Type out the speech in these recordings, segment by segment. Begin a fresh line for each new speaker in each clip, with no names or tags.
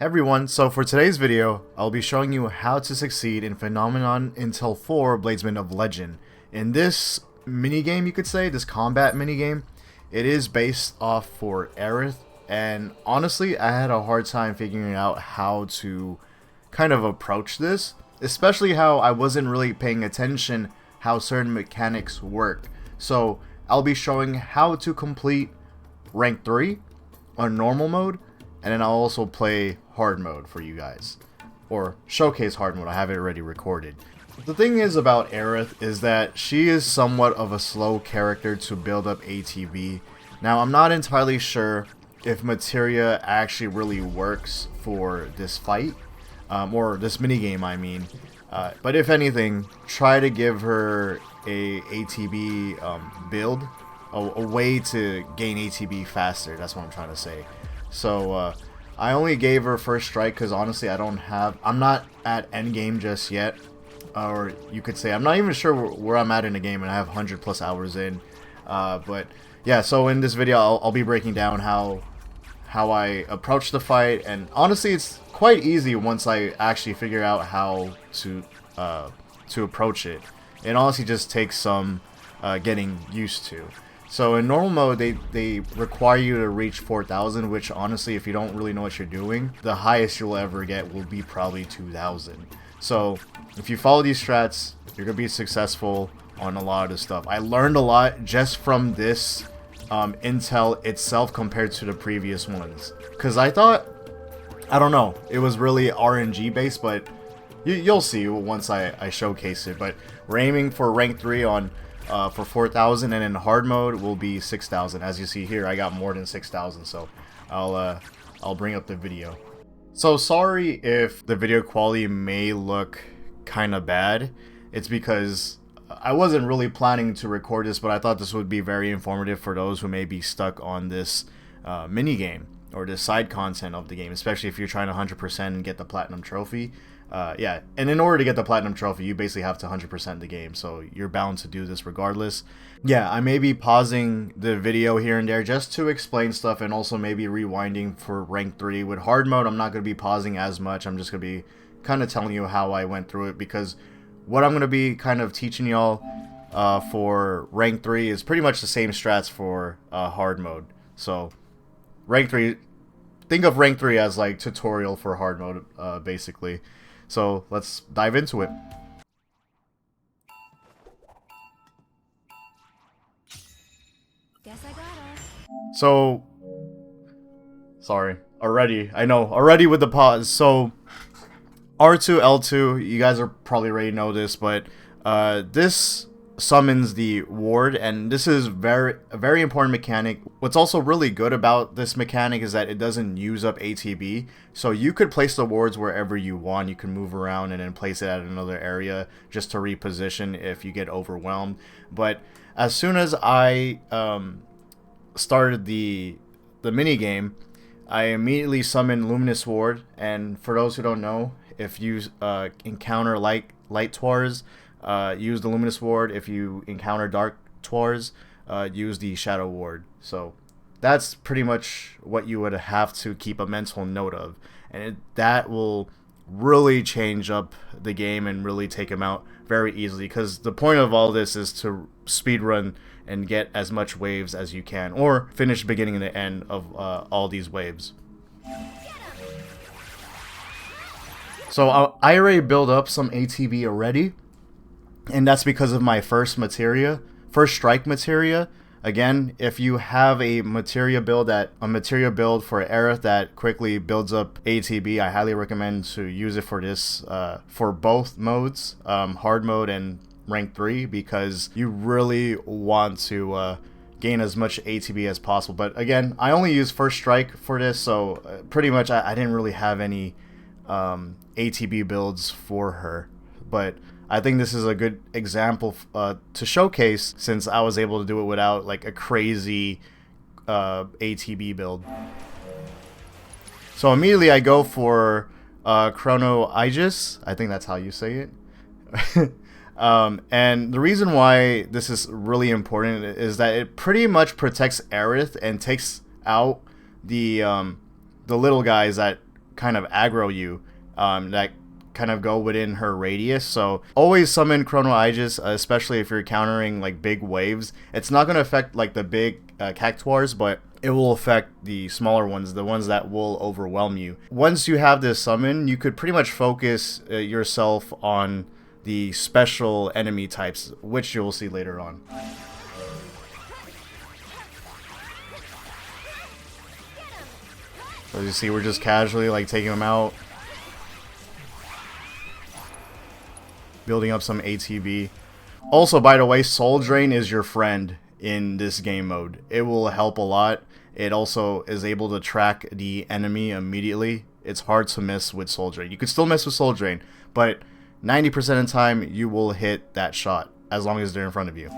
Hey everyone, so for today's video, I'll be showing you how to succeed in Phenomenon Intel 4 Bladesman of Legend. In this minigame, you could say, this combat minigame, it is based off for Aerith, and honestly, I had a hard time figuring out how to kind of approach this, especially how I wasn't really paying attention how certain mechanics work. So, I'll be showing how to complete Rank 3 on normal mode, and then I'll also play hard mode for you guys, or showcase hard mode. I have it already recorded. The thing is about Aerith is that she is somewhat of a slow character to build up ATB. Now I'm not entirely sure if materia actually really works for this fight, or this minigame I mean, but if anything, try to give her a ATB build, a way to gain ATB faster. That's what I'm trying to say. So I only gave her first strike because honestly I'm not at endgame just yet, or you could say I'm not even sure where I'm at in the game, and I have 100+ hours in. But yeah, so in this video I'll be breaking down how I approach the fight, and honestly it's quite easy once I actually figure out how to approach it. It honestly just takes some getting used to. So in normal mode, they require you to reach 4,000, which honestly, if you don't really know what you're doing, the highest you'll ever get will be probably 2,000. So if you follow these strats, you're going to be successful on a lot of this stuff. I learned a lot just from this intel itself compared to the previous ones. Because I thought, I don't know, it was really RNG based, but you'll see once I showcase it. But we're aiming for rank 3 on for 4,000, and in hard mode will be 6,000. As you see here, I got more than 6,000, so I'll bring up the video. So sorry if the video quality may look kind of bad. It's because I wasn't really planning to record this, but I thought this would be very informative for those who may be stuck on this mini game or the side content of the game, especially if you're trying to 100% and get the platinum trophy. Yeah, and in order to get the platinum trophy, you basically have to 100% the game, so you're bound to do this regardless. Yeah, I may be pausing the video here and there just to explain stuff, and also maybe rewinding for rank 3. With hard mode, I'm not going to be pausing as much. I'm just going to be kind of telling you how I went through it, because what I'm going to be kind of teaching y'all for rank 3 is pretty much the same strats for hard mode. So rank 3, think of rank 3 as like tutorial for hard mode, basically. So let's dive into it.
Guess I got her.
So, sorry, already with the pause. So R2, L2, you guys are probably already know this, but this summons the ward, and this is a very important mechanic. What's also really good about this mechanic is that it doesn't use up ATB, so you could place the wards wherever you want. You can move around and then place it at another area just to reposition if you get overwhelmed. But as soon as I started the mini game, I immediately summoned Luminous Ward. And for those who don't know, if you encounter light Twars, use the Luminous Ward. If you encounter Dark Twars, use the Shadow Ward. So that's pretty much what you would have to keep a mental note of, and that will really change up the game and really take him out very easily, because the point of all this is to speedrun and get as much waves as you can, or finish beginning and the end of all these waves. So I already built up some ATB already, and that's because of my first strike materia. Again, if you have a materia build for Aerith that quickly builds up ATB, I highly recommend to use it for this, for both modes, hard mode and rank 3, because you really want to gain as much ATB as possible. But again, I only use first strike for this, so pretty much I didn't really have any ATB builds for her. But I think this is a good example to showcase, since I was able to do it without like a crazy ATB build. So immediately I go for Chrono Aegis. I think that's how you say it. And the reason why this is really important is that it pretty much protects Aerith and takes out the little guys that kind of aggro you, that kind of go within her radius. So always summon Chrono Aegis, especially if you're countering like big waves. It's not going to affect like the big Cactuars, but it will affect the smaller ones, the ones that will overwhelm you. Once you have this summon, you could pretty much focus yourself on the special enemy types, which you'll see later on. So as you see, we're just casually like taking them out, building up some ATB. Also, by the way, Soul Drain is your friend in this game mode. It will help a lot. It also is able to track the enemy immediately. It's hard to miss with Soul Drain. You can still miss with Soul Drain, but 90% of the time you will hit that shot as long as they're in front of you.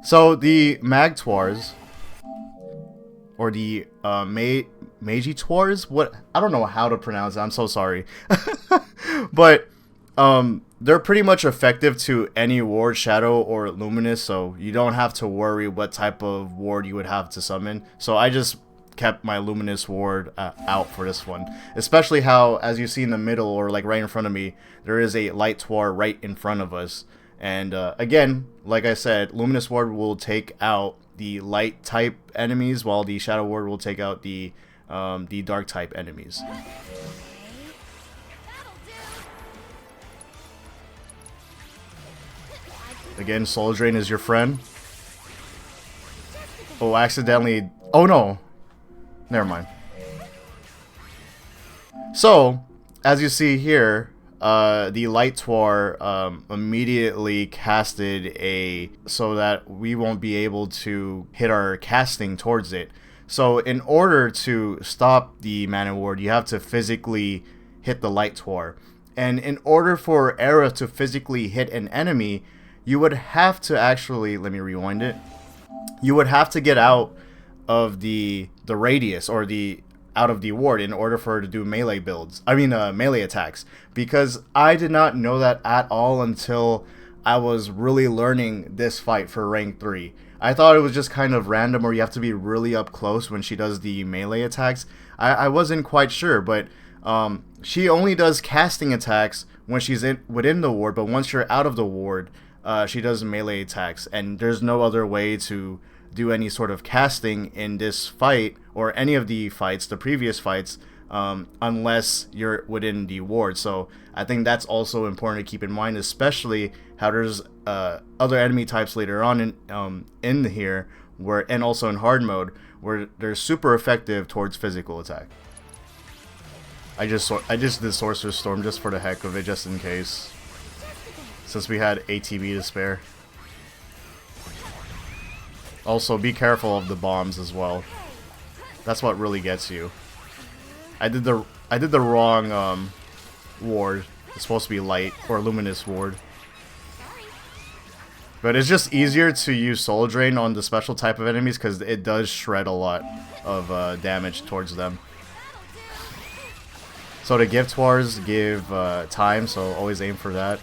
So the Magtuars, or the Magituars, what, I don't know how to pronounce it, I'm so sorry. But they're pretty much effective to any ward, shadow or luminous, so you don't have to worry what type of ward you would have to summon. So I just kept my luminous ward out for this one, especially how, as you see in the middle or like right in front of me, there is a light Tuar right in front of us. And again, like I said, luminous ward will take out the light type enemies, while the shadow ward will take out the dark type enemies. Again, Soul Drain is your friend. Oh, accidentally. Oh no. Never mind. So, as you see here, the Light Tuar immediately casted so that we won't be able to hit our casting towards it. So, in order to stop the Mana Ward, you have to physically hit the Light Tuar. And in order for Aerith to physically hit an enemy, you would have to actually, let me rewind it. You would have to get out of the radius, or out of the ward, in order for her to do melee builds. I mean, melee attacks. Because I did not know that at all until I was really learning this fight for rank 3. I thought it was just kind of random, or you have to be really up close when she does the melee attacks. I wasn't quite sure, but she only does casting attacks when she's within the ward, but once you're out of the ward, she does melee attacks, and there's no other way to do any sort of casting in this fight, or any of the fights, the previous fights, unless you're within the ward. So I think that's also important to keep in mind, especially how there's other enemy types later on in here, and also in hard mode, where they're super effective towards physical attack. I just did Sorcerer's Storm just for the heck of it, just in case, since we had ATB to spare. Also, be careful of the bombs as well. That's what really gets you. I did the wrong ward. It's supposed to be light or luminous ward. But it's just easier to use Soul Drain on the special type of enemies because it does shred a lot of damage towards them. So the Gift Tuars give time, so always aim for that.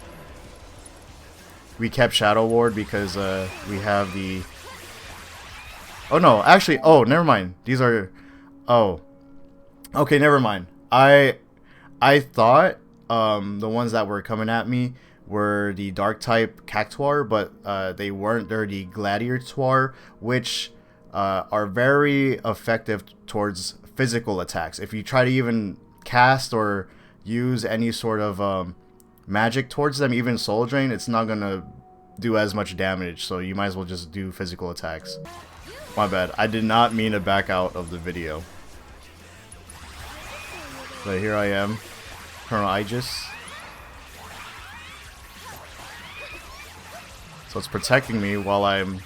We kept Shadow Ward because we have the... Oh no, actually, oh, never mind. These are... Oh. Okay, never mind. I thought the ones that were coming at me were the Dark type Cactuar, but they weren't. They're the Gladiator Tuar, which are very effective towards physical attacks. If you try to even cast or use any sort of magic towards them, even Soul Drain, it's not gonna do as much damage, so you might as well just do physical attacks. My bad, I did not mean to back out of the video. But here I am, Chrono Aegis. So it's protecting me while I'm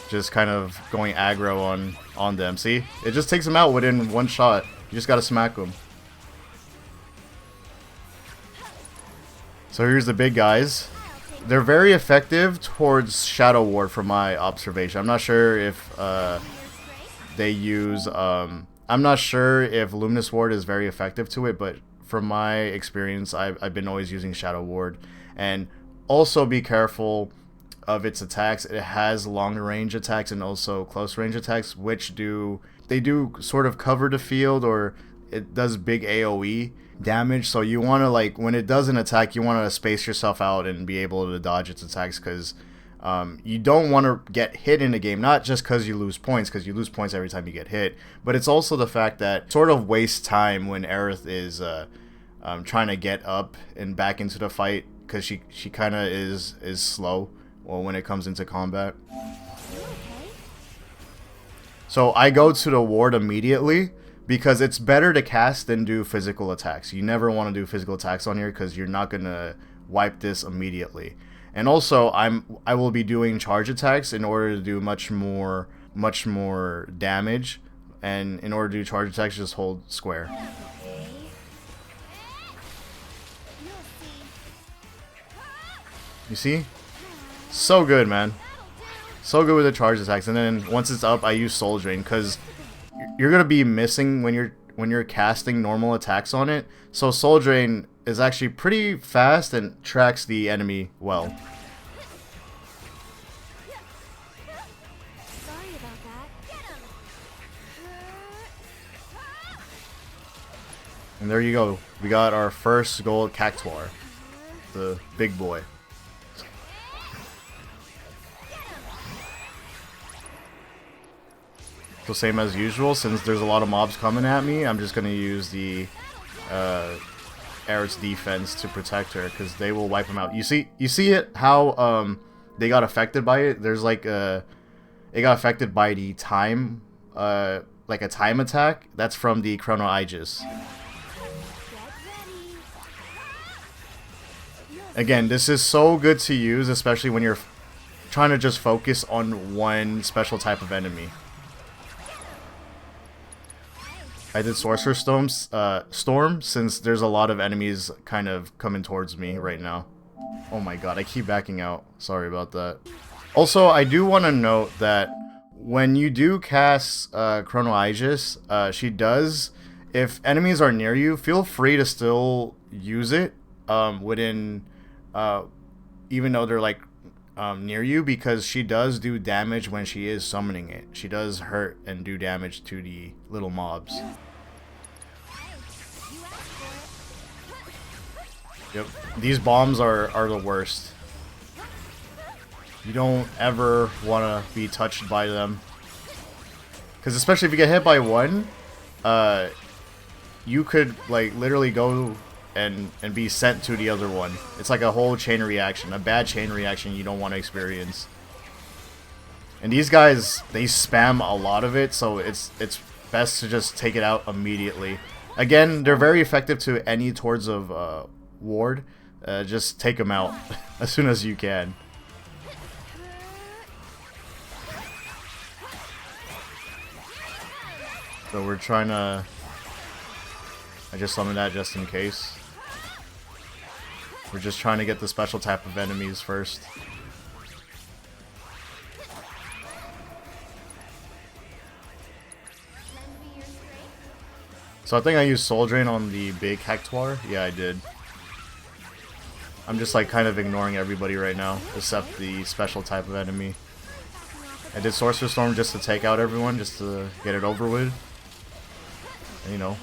just kind of going aggro on them. See? It just takes them out within one shot. You just gotta smack them. So here's the big guys. They're very effective towards Shadow Ward from my observation. I'm not sure if they use... I'm not sure if Luminous Ward is very effective to it, but from my experience, I've been always using Shadow Ward. And also be careful of its attacks. It has long range attacks and also close range attacks, which do they do sort of cover the field, or it does big AoE damage. So you want to, like, when it does an attack, you want to space yourself out and be able to dodge its attacks, because you don't want to get hit in a game, not just because you lose points, because you lose points every time you get hit, but it's also the fact that sort of wastes time when Aerith is trying to get up and back into the fight, because she kind of is slow, well, when it comes into combat. So I go to the ward immediately, because it's better to cast than do physical attacks. You never want to do physical attacks on here, because you're not going to wipe this immediately. And also, I will be doing charge attacks in order to do much more damage. And in order to do charge attacks, just hold square. You see? So good, man. So good with the charge attacks. And then once it's up, I use Soul Drain, because you're gonna be missing when you're casting normal attacks on it. So Soul Drain is actually pretty fast and tracks the enemy well.
Sorry about that.
And there you go. We got our first gold Cactuar, the big boy. So same as usual, since there's a lot of mobs coming at me, I'm just gonna use the Aerith's defense to protect her, because they will wipe them out. You see it, how they got affected by it. There's like it got affected by the time, like a time attack. That's from the Chrono Aegis. Again, this is so good to use, especially when you're trying to just focus on one special type of enemy. I did Sorcerer Storm, since there's a lot of enemies kind of coming towards me right now. Oh my god, I keep backing out. Sorry about that. Also, I do want to note that when you do cast Chrono Aegis, she does, if enemies are near you, feel free to still use it within, even though they're like near you, because she does do damage when she is summoning it. She does hurt and do damage to the little mobs. Yep, these bombs are the worst. You don't ever want to be touched by them, because especially if you get hit by one, you could like literally go and be sent to the other one. It's like a whole chain reaction, a bad chain reaction you don't want to experience. And these guys, they spam a lot of it, so it's best to just take it out immediately. Again, they're very effective to any towards of ward. Just take them out as soon as you can. So we're trying to... I just summoned that just in case. We're just trying to get the special type of enemies first. So I think I used Soul Drain on the big Cactuar. Yeah, I did. I'm just like kind of ignoring everybody right now, except the special type of enemy. I did Sorcerer Storm just to take out everyone, just to get it over with. And, you know,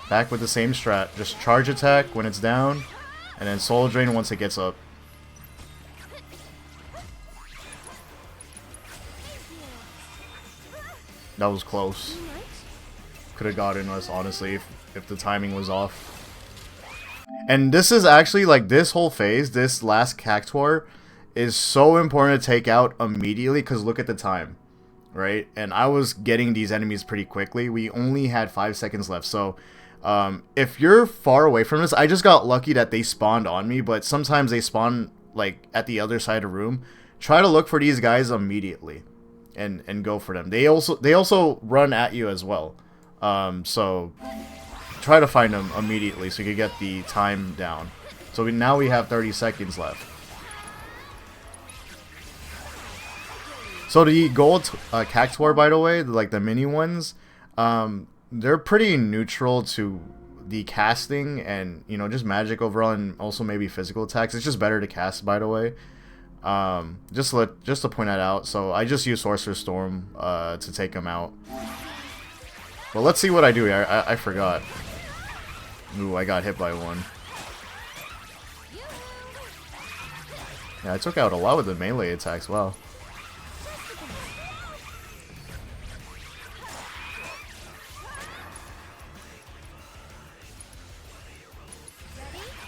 back with the same strat. Just charge attack when it's down, and then Soul Drain once it gets up. That was close. Could have gotten us, honestly, if the timing was off. And this is actually, like, this whole phase, this last Cactuar, is so important to take out immediately, because look at the time, right? And I was getting these enemies pretty quickly. We only had 5 seconds left, so if you're far away from this, I just got lucky that they spawned on me, but sometimes they spawn, like, at the other side of the room. Try to look for these guys immediately, and go for them. They also run at you as well. So try to find them immediately so you can get the time down. So now we have 30 seconds left. So the gold Cactuar, by the way, like the mini ones, they're pretty neutral to the casting and, you know, just magic overall, and also maybe physical attacks. It's just better to cast, by the way. Just to point that out. So I just use Sorcerer's Storm to take him out. Well, let's see what I do here. I forgot. Ooh, I got hit by one. Yeah, I took out a lot with the melee attacks. Wow.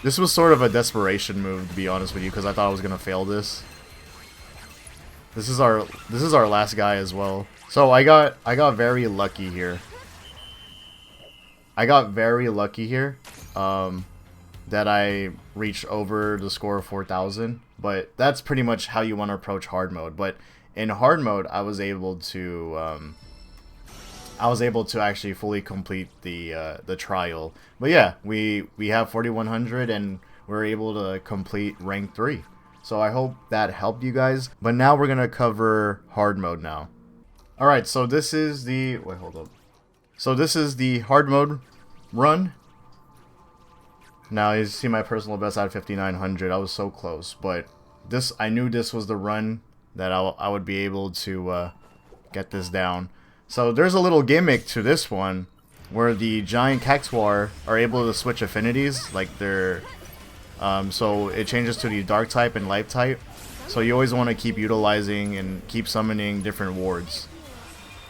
This was sort of a desperation move, to be honest with you, because I thought I was gonna fail this. This is our last guy as well. So I got very lucky here. I got very lucky here that I reached over the score of 4,000. But that's pretty much how you want to approach hard mode. But in hard mode, I was able to actually fully complete the trial. But yeah, we have 4,100 and we're able to complete rank 3. So I hope that helped you guys. But now we're gonna cover hard mode now. All right, so this is the hold up. So this is the hard mode run. Now you see my personal best at 5,900. I was so close, but I knew this was the run that I would be able to get this down. So there's a little gimmick to this one where the giant Cactuar are able to switch affinities, like they're so it changes to the dark type and light type. So you always want to keep utilizing and keep summoning different wards.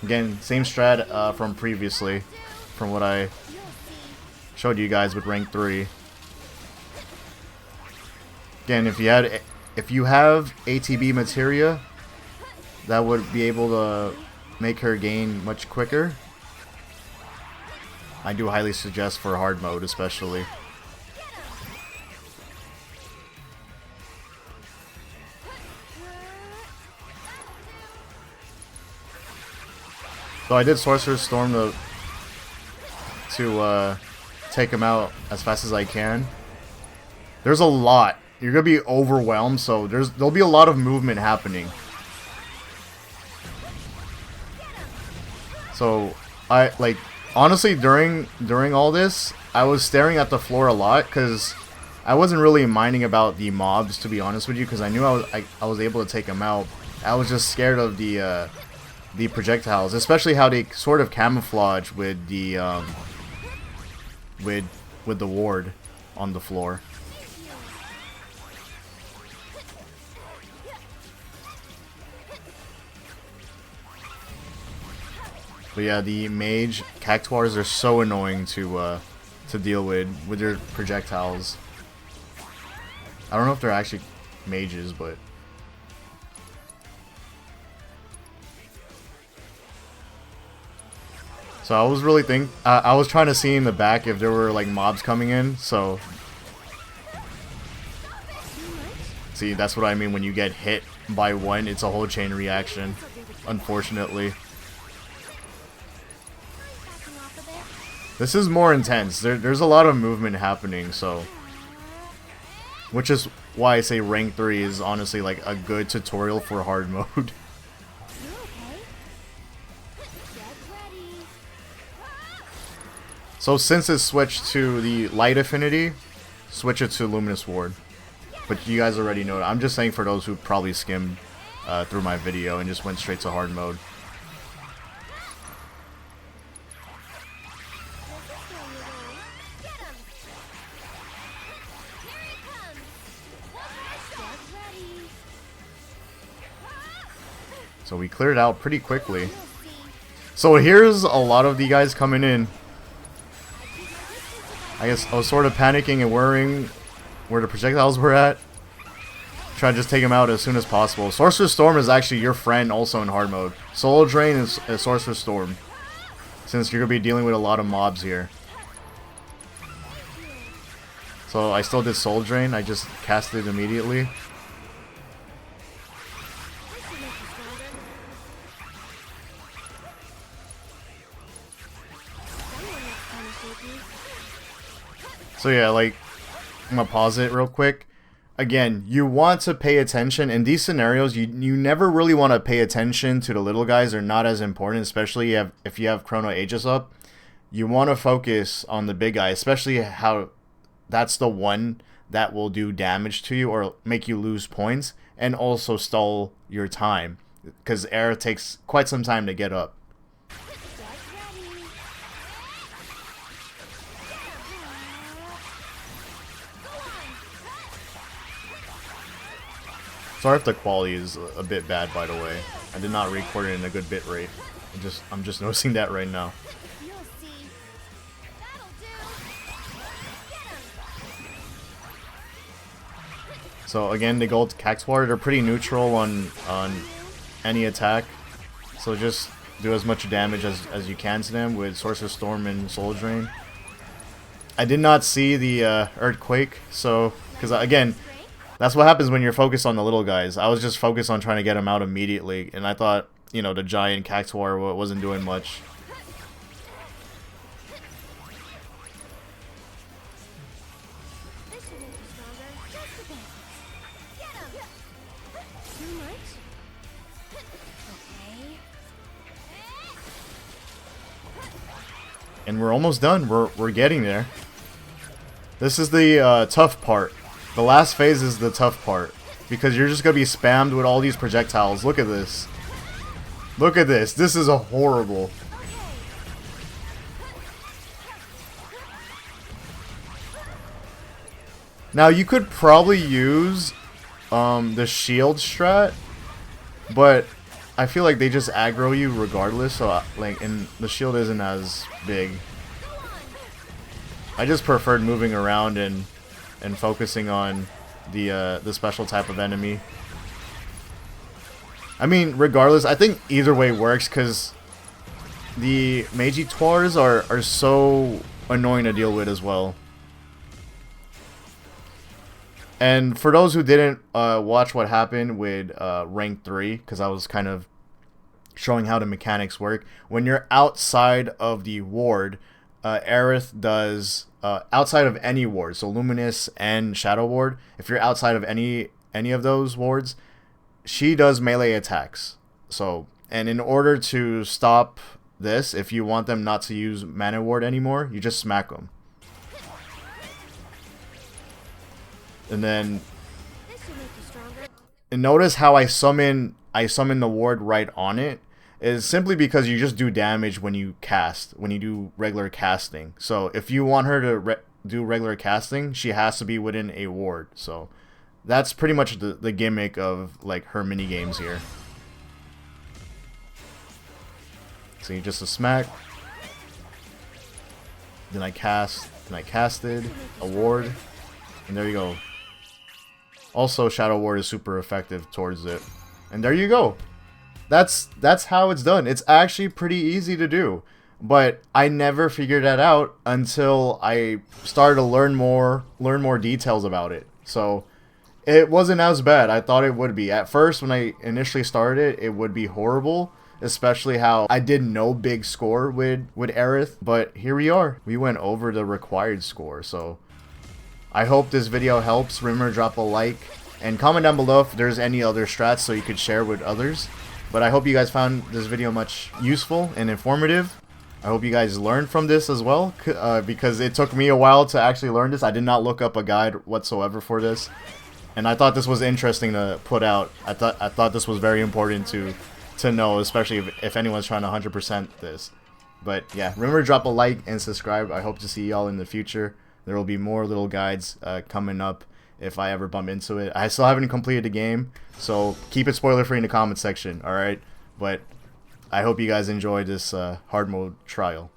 Again, same strat from previously, from what I showed you guys with rank 3. Again, if you have ATB materia, that would be able to make her gain much quicker. I do highly suggest for hard mode, especially. So I did Sorcerer's Storm to take him out as fast as I can. There's a lot. You're gonna be overwhelmed, so there'll be a lot of movement happening. So honestly during all this, I was staring at the floor a lot because I wasn't really minding about the mobs, to be honest with you, because I knew I was able to take them out. I was just scared of the projectiles, especially how they sort of camouflage with the with the ward on the floor. But yeah, the mage Cactuars are so annoying to deal with their projectiles. I don't know if they're actually mages, but so I was really I was trying to see in the back if there were like mobs coming in. So see, that's what I mean when you get hit by one. It's a whole chain reaction, unfortunately. This is more intense. There's a lot of movement happening, so which is why I say rank 3 is honestly like a good tutorial for hard mode. So since it's switched to the light affinity, switch it to Luminous Ward. But you guys already know that. I'm just saying for those who probably skimmed through my video and just went straight to hard mode. So we cleared out pretty quickly. So here's a lot of the guys coming in. I guess I was sort of panicking and worrying where the projectiles were at. Try to just take them out as soon as possible. Sorcerer's Storm is actually your friend also in hard mode. Solo Drain is Sorcerer's Storm, since you're going to be dealing with a lot of mobs here. So I still did Soul Drain. I just cast it immediately. So yeah, like, I'm gonna pause it real quick. Again, you want to pay attention. In these scenarios, you never really want to pay attention to the little guys. They're not as important, especially if you have Chrono Aegis up. You want to focus on the big guy, especially how that's the one that will do damage to you or make you lose points, and also stall your time, because Aerith takes quite some time to get up. Sorry if the quality is a bit bad, by the way. I did not record it in a good bit rate. I'm just noticing that right now. So again, the gold Cactuar, they're pretty neutral on any attack. So just do as much damage as you can to them with Sorcerer's Storm and Soul Drain. I did not see the Earthquake, so because again, that's what happens when you're focused on the little guys. I was just focused on trying to get them out immediately, and I thought, you know, the giant Cactuar wasn't doing much. And we're almost done. We're getting there. This is the tough part. The last phase is the tough part, because you're just gonna be spammed with all these projectiles. Look at this. Look at this. This is a horrible. Now you could probably use the shield strat, but I feel like they just aggro you regardless. So like, and the shield isn't as big. I just preferred moving around and focusing on the special type of enemy. I mean, regardless, I think either way works, because the Magituars are so annoying to deal with as well. And for those who didn't watch what happened with Rank 3, because I was kind of showing how the mechanics work, when you're outside of the ward, Aerith does outside of any ward, so Luminous and Shadow Ward. If you're outside of any of those wards, she does melee attacks. So, and in order to stop this, if you want them not to use Mana Ward anymore, you just smack them. And then, and notice how I summon the ward right on it. Is simply because you just do damage when you cast, when you do regular casting. So if you want her to do regular casting, she has to be within a ward. So that's pretty much the gimmick of like her mini games here. So you just a smack, then I cast, then I casted a ward, and there you go. Also, Shadow Ward is super effective towards it, and there you go. That's how it's done. It's actually pretty easy to do, but I never figured that out until I started to learn more details about it. So it wasn't as bad. I thought it would be. At first, when I initially started it would be horrible, especially how I did no big score with Aerith, but here we are. We went over the required score. So I hope this video helps. Remember to drop a like and comment down below if there's any other strats so you could share with others. But I hope you guys found this video much useful and informative. I hope you guys learned from this as well, because it took me a while to actually learn this. I did not look up a guide whatsoever for this, and I thought this was interesting to put out. I thought this was very important to know, especially if anyone's trying to 100% this. But yeah, remember to drop a like and subscribe. I hope to see y'all in the future. There will be more little guides coming up if I ever bump into it. I still haven't completed the game, so keep it spoiler free in the comment section, alright? But I hope you guys enjoyed this hard mode trial.